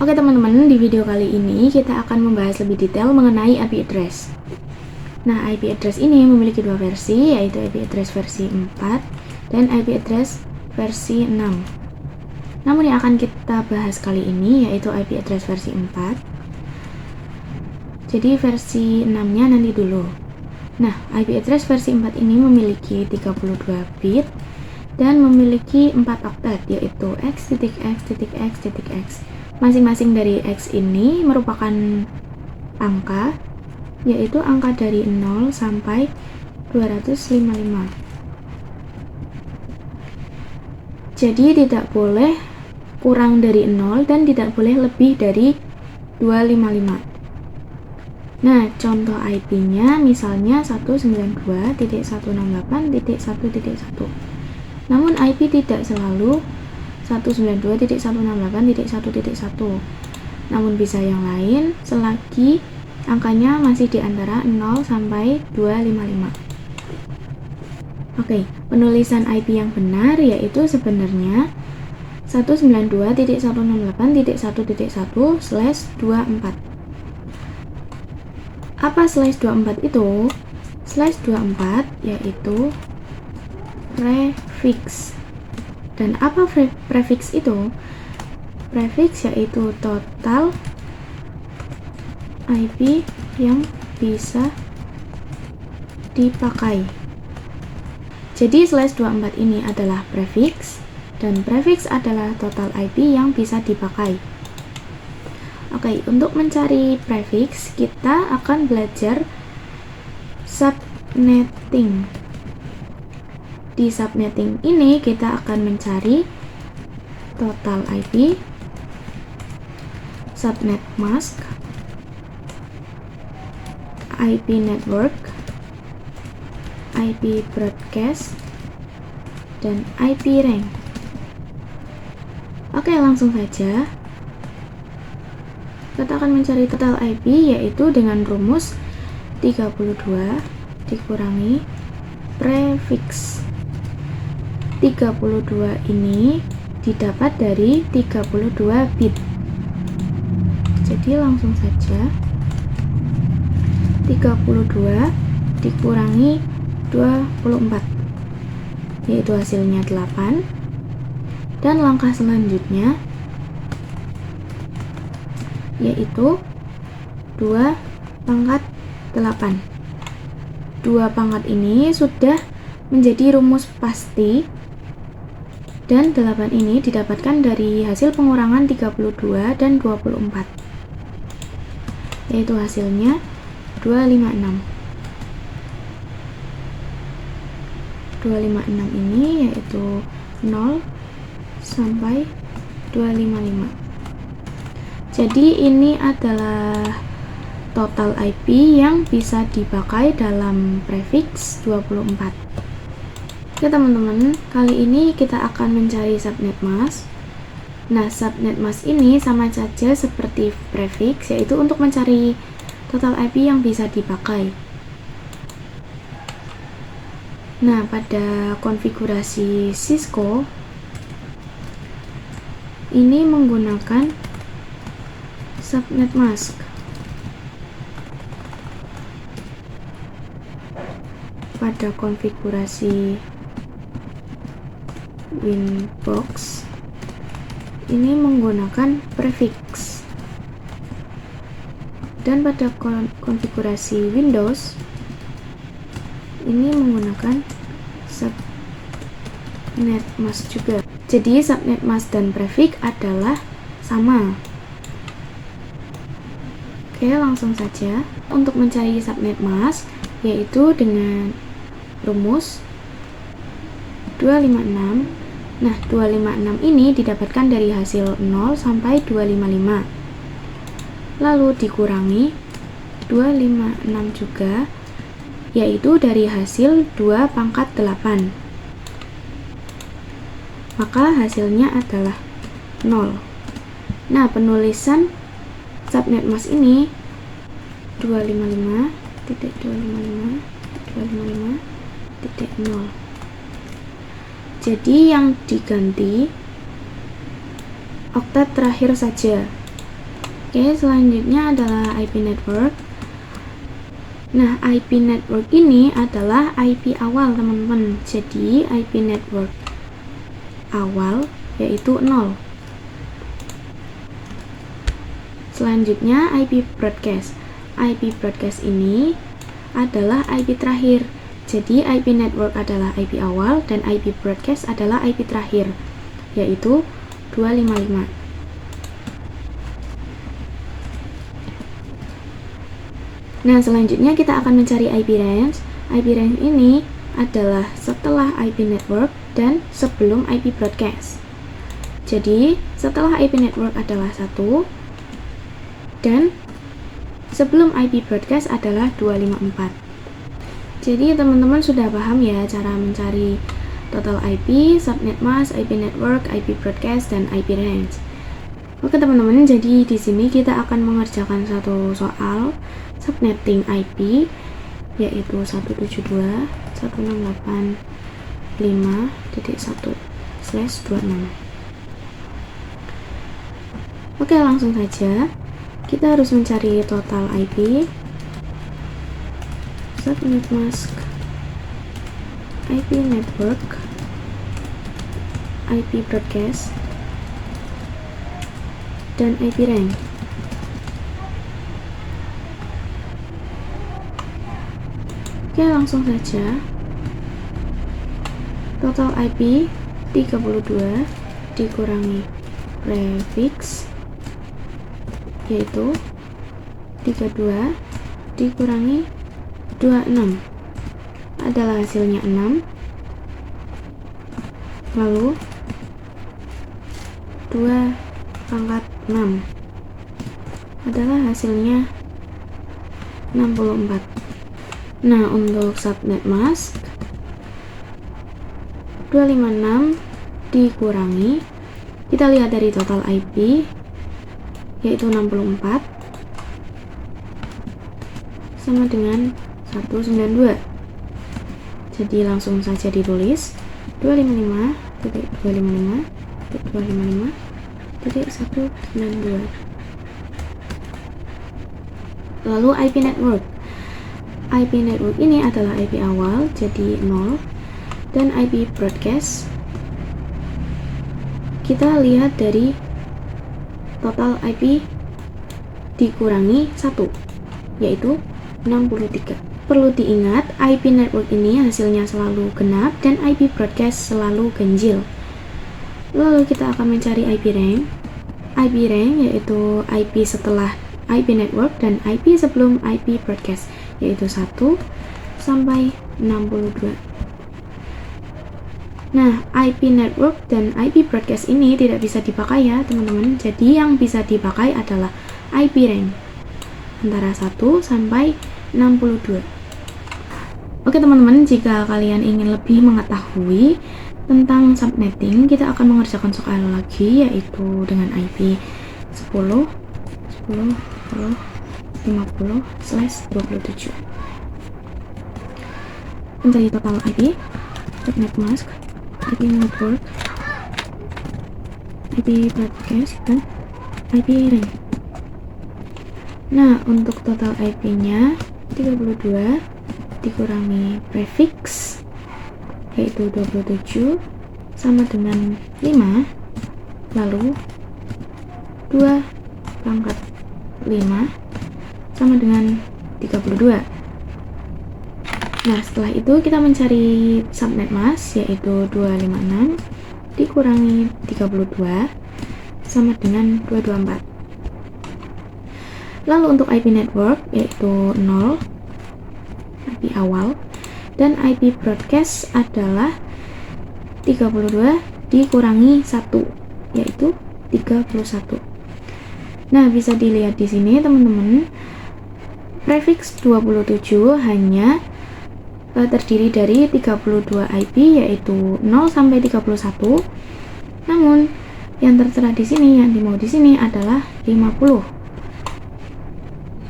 Oke teman-teman, di video kali ini kita akan membahas lebih detail mengenai IP address. Nah, IP address ini memiliki dua versi, yaitu IP address versi 4 dan IP address versi 6. Namun yang akan kita bahas kali ini yaitu IP address versi 4. Jadi versi 6-nya nanti dulu. Nah, IP address versi 4 ini memiliki 32 bit dan memiliki 4 oktet, yaitu x.x.x.x. Masing-masing dari X ini merupakan angka, yaitu angka dari 0 sampai 255. Jadi tidak boleh kurang dari 0 dan tidak boleh lebih dari 255. Nah, contoh IP-nya misalnya 192.168.1.1. Namun IP tidak selalu 192.168.1.1, namun bisa yang lain selagi angkanya masih di antara 0 sampai 255. Oke, penulisan IP yang benar yaitu sebenarnya 192.168.1.1/24. Apa /24 itu? /24 yaitu prefix. Dan apa prefix itu? Prefix yaitu total IP yang bisa dipakai. Jadi /24 ini adalah prefix dan prefix adalah total IP yang bisa dipakai. Oke, untuk mencari prefix kita akan belajar subnetting. Di subnetting ini kita akan mencari total IP, subnet mask, IP network, IP broadcast, dan IP rank. Oke, langsung saja. Kita akan mencari total IP yaitu dengan rumus 32 dikurangi prefix. 32 ini didapat dari 32 bit. Jadi langsung saja 32 dikurangi 24, yaitu hasilnya 8. Dan langkah selanjutnya yaitu 2 pangkat 8. 2 pangkat ini sudah menjadi rumus pasti, dan 8 ini didapatkan dari hasil pengurangan 32 dan 24, yaitu hasilnya 256. 256 ini yaitu 0 sampai 255. Jadi ini adalah total IP yang bisa dipakai dalam prefix 24. Oke teman-teman, kali ini kita akan mencari subnet mask. Nah, subnet mask ini sama saja seperti prefix, yaitu untuk mencari total IP yang bisa dipakai. Nah, pada konfigurasi Cisco ini menggunakan subnet mask. Pada konfigurasi Winbox ini menggunakan prefix, dan pada konfigurasi Windows ini menggunakan subnet mask juga. Jadi subnet mask dan prefix adalah sama. Oke, langsung saja untuk mencari subnet mask yaitu dengan rumus 256. Nah, 256 ini didapatkan dari hasil 0 sampai 255. Lalu dikurangi 256 juga, yaitu dari hasil 2 pangkat 8. Maka hasilnya adalah 0. Nah, penulisan subnet mask ini 255.255.255.0. Jadi yang diganti oktet terakhir saja, Oke, selanjutnya adalah IP network. Nah, IP network ini adalah IP awal, teman-teman. Jadi, IP network awal yaitu 0. Selanjutnya, IP broadcast. IP broadcast ini adalah IP terakhir. Jadi, IP network adalah IP awal dan IP broadcast adalah IP terakhir, yaitu 255. Nah, selanjutnya kita akan mencari IP range. IP range ini adalah setelah IP network dan sebelum IP broadcast. Jadi, setelah IP network adalah 1 dan sebelum IP broadcast adalah 254. Jadi, teman-teman sudah paham ya cara mencari total IP, subnet mask, IP network, IP broadcast, dan IP range. Oke teman-teman, jadi di sini kita akan mengerjakan satu soal subnetting IP yaitu 172.168.5.1/26. Oke, langsung saja kita harus mencari total IP, subnet mask, IP network, IP broadcast, dan IP range. Oke, langsung saja. Total IP 32 dikurangi prefix yaitu 32 dikurangi 26 adalah hasilnya 6. Lalu 2 pangkat 6 adalah hasilnya 64. Nah, untuk subnet mask 256 dikurangi, kita lihat dari total IP yaitu 64 sama dengan 192. Jadi langsung saja ditulis 255.255.255.192. Lalu IP network. IP network ini adalah IP awal, jadi 0, dan IP broadcast kita lihat dari total IP dikurangi 1 yaitu 63. Perlu diingat, IP network ini hasilnya selalu genap dan IP broadcast selalu ganjil. Lalu kita akan mencari IP range. IP range yaitu IP setelah IP network dan IP sebelum IP broadcast, yaitu 1 sampai 62. Nah, IP network dan IP broadcast ini tidak bisa dipakai ya teman-teman. Jadi yang bisa dipakai adalah IP range antara 1 sampai 62. Oke teman-teman, jika kalian ingin lebih mengetahui tentang subnetting, kita akan mengerjakan soal lagi yaitu dengan IP 10, 10, 10, 50/27. Mencari total IP, subnet mask, IP network, IP broadcast, dan IP range. Nah, untuk total IP-nya 32 dikurangi prefix yaitu 27 sama dengan 5, lalu 2 pangkat 5 sama dengan 32. Nah, setelah itu kita mencari subnet mask yaitu 256 dikurangi 32 sama dengan 224. Lalu untuk IP network yaitu 0, IP awal, dan IP broadcast adalah 32 dikurangi 1 yaitu 31. Nah, bisa dilihat di sini teman-teman, prefix 27 hanya terdiri dari 32 IP yaitu 0 sampai 31. Namun yang tertera di sini, yang dimau di sini adalah 50.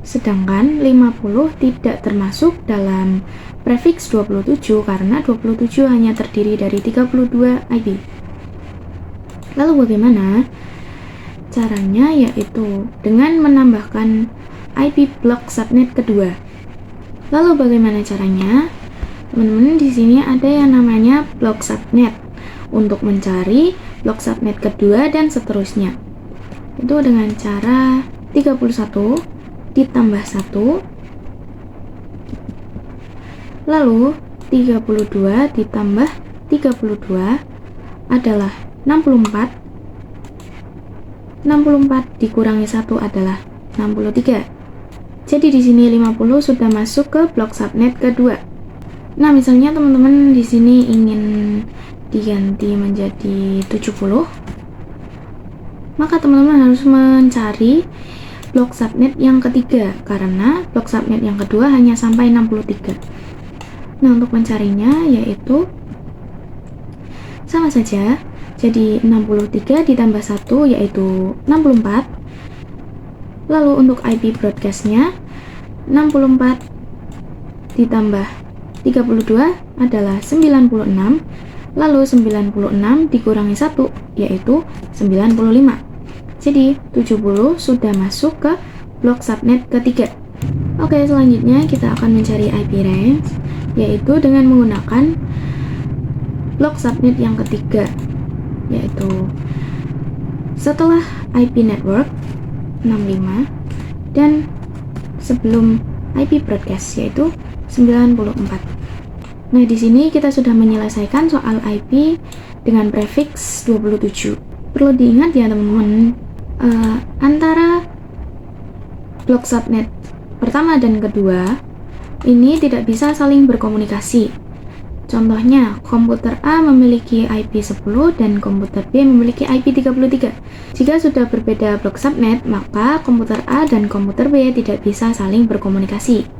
Sedangkan 50 tidak termasuk dalam prefix 27 karena 27 hanya terdiri dari 32 IP. Lalu bagaimana? Caranya yaitu dengan menambahkan IP blok subnet kedua. Lalu bagaimana caranya? Teman-teman, di sini ada yang namanya blok subnet untuk mencari blok subnet kedua dan seterusnya. Itu dengan cara 31 ditambah 1, lalu 32 ditambah 32 adalah 64. 64 dikurangi 1 adalah 63. Jadi di sini 50 sudah masuk ke blok subnet kedua. Nah, misalnya teman-teman di sini ingin diganti menjadi 70, maka teman-teman harus mencari blok subnet yang ketiga karena blok subnet yang kedua hanya sampai 63. Nah, untuk mencarinya yaitu sama saja. Jadi 63 ditambah 1 yaitu 64. Lalu untuk IP broadcastnya 64 ditambah 32 adalah 96. Lalu 96 dikurangi 1 yaitu 95. Jadi 70 sudah masuk ke blok subnet ketiga. Oke, selanjutnya kita akan mencari IP range yaitu dengan menggunakan blok subnet yang ketiga, yaitu setelah IP network 65 dan sebelum IP broadcast yaitu 94. Nah, di sini kita sudah menyelesaikan soal IP dengan prefix 27. Perlu diingat ya teman-teman, antara blok subnet pertama dan kedua ini tidak bisa saling berkomunikasi. Contohnya, komputer A memiliki IP 10 dan komputer B memiliki IP 33. Jika sudah berbeda blok subnet, maka komputer A dan komputer B tidak bisa saling berkomunikasi.